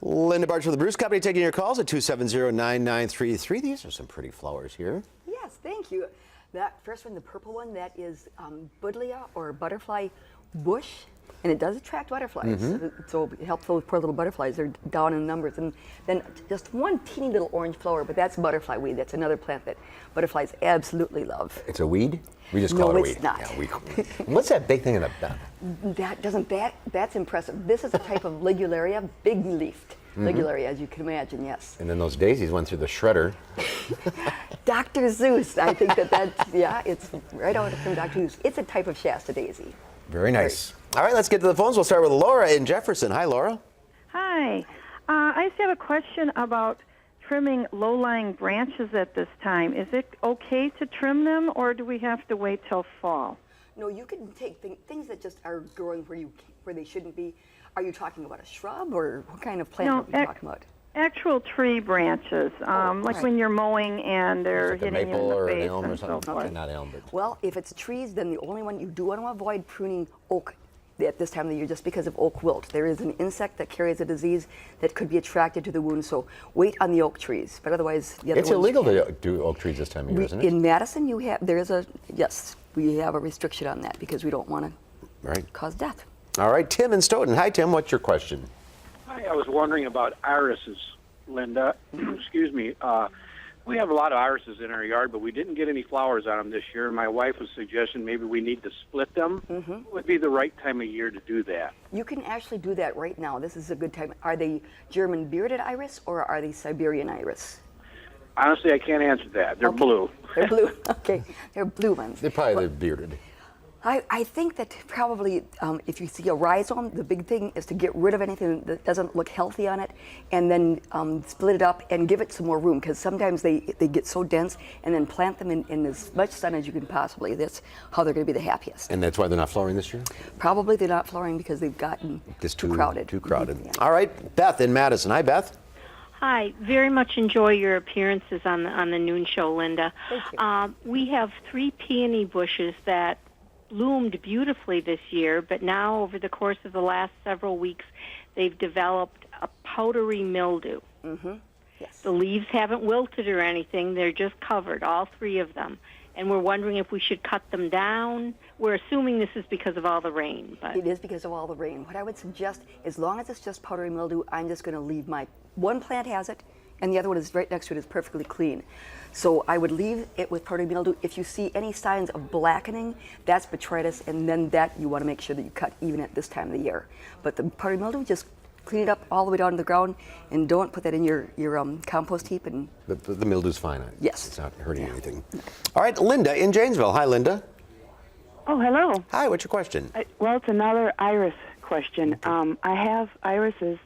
Linda Barcz with the Bruce Company taking your calls at 270-9933. These are some pretty flowers here. Yes, thank you. That first one, the purple one, that is buddleia or butterfly bush, and it does attract butterflies. So it helps those poor little butterflies. They're down in numbers. And then just one teeny little orange flower, but that's butterfly weed. That's another plant that butterflies absolutely love. It's a weed? We just call it a weed. No, it's not. Yeah, what's that big thing in the back? That's impressive. This is a type of ligularia, big-leafed ligularia, as you can imagine, yes. And then those daisies went through the shredder. Dr. Zeus, I think that's, yeah, it's right out from Dr. Zeus. It's a type of Shasta daisy. Very nice. All right, let's get to the phones. We'll start with Laura in Jefferson. Hi, Laura. Hi. I just have a question about trimming low-lying branches at this time. Is it okay to trim them, or do we have to wait till fall? No, you can take things that just are growing where they shouldn't be. Are you talking about a shrub, or what kind of plant are we talking about? Actual tree branches, like when you're mowing and they're like hitting you in the face and so forth. Not elm, but... Well, if it's trees, then the only one you do want to avoid pruning oak at this time of the year, just because of oak wilt. There is an insect that carries a disease that could be attracted to the wound, so wait on the oak trees. But otherwise, the other It's illegal to do oak trees this time of year, isn't it? In Madison, yes, we have a restriction on that because we don't want to cause death. All right, Tim in Stoughton. Hi, Tim. What's your question? Hi, I was wondering about irises, Linda. Excuse me. We have a lot of irises in our yard, but we didn't get any flowers on them this year. My wife was suggesting maybe we need to split them. What would be the right time of year to do that? You can actually do that right now. This is a good time. Are they German bearded iris or are they Siberian iris? Honestly, I can't answer that. They're blue. They're blue. Okay, they're blue ones. They're probably bearded. I think that probably if you see a rhizome, the big thing is to get rid of anything that doesn't look healthy on it, and then split it up and give it some more room, because sometimes they get so dense, and then plant them in as much sun as you can possibly. That's how they're going to be the happiest. And that's why they're not flowering this year? Probably they're not flowering because they've gotten too crowded. Too crowded. Yeah. All right, Beth in Madison. Hi, Beth. Hi, very much enjoy your appearances on the noon show, Linda. Thank you. We have 3 peony bushes that bloomed beautifully this year, but now over the course of the last several weeks, they've developed a powdery mildew. Yes. The leaves haven't wilted or anything; they're just covered, all 3 of them. And we're wondering if we should cut them down. We're assuming this is because of all the rain. But it is because of all the rain. What I would suggest, as long as it's just powdery mildew, I'm just going to leave one plant has it, and the other one is right next to it is perfectly clean. So I would leave it with powdery mildew. If you see any signs of blackening, that's botrytis, and then that you want to make sure that you cut even at this time of the year. But the powdery mildew, just clean it up all the way down to the ground, and don't put that in your compost heap. And The mildew's fine. Yes. It's not hurting anything. All right, Linda in Janesville. Hi, Linda. Oh, hello. Hi, what's your question? Well, it's another iris question. I have irises,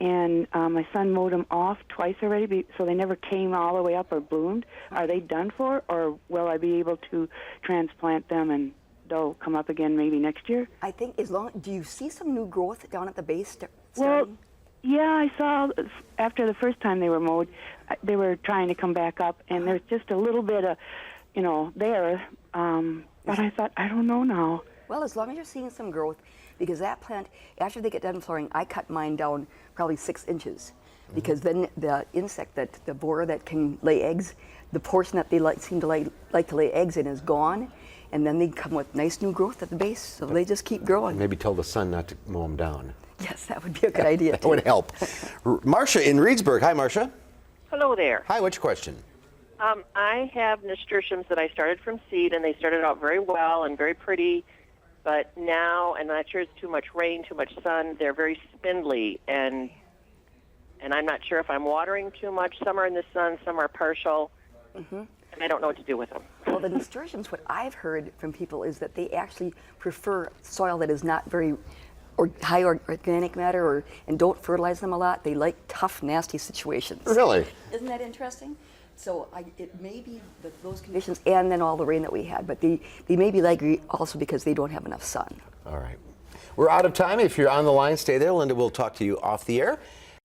and my son mowed them off twice already, so they never came all the way up or bloomed. Are they done for, or will I be able to transplant them and they'll come up again maybe next year? I think do you see some new growth down at the base? Well, yeah, I saw after the first time they were mowed, they were trying to come back up, and there's just a little bit of, there. But I thought, I don't know now. Well, as long as you're seeing some growth, because that plant, after they get done flowering, I cut mine down probably 6 inches, because then the insect, the borer that can lay eggs, the portion that they seem to like to lay eggs in is gone, and then they come with nice new growth at the base, so they just keep growing. Maybe tell the sun not to mow them down. Yes, that would be a good idea. That would help. Marcia in Reedsburg. Hi, Marcia. Hello there. Hi, what's your question? I have nasturtiums that I started from seed, and they started out very well and very pretty, but now, and I'm not sure it's too much rain, too much sun, they're very spindly, and I'm not sure if I'm watering too much. Some are in the sun, some are partial, and I don't know what to do with them. Well, the nasturtiums, what I've heard from people is that they actually prefer soil that is not very high organic matter, and don't fertilize them a lot. They like tough, nasty situations. Really? Isn't that interesting? So it may be those conditions and then all the rain that we had, but they may be likely also because they don't have enough sun. All right. We're out of time. If you're on the line, stay there. Linda will talk to you off the air.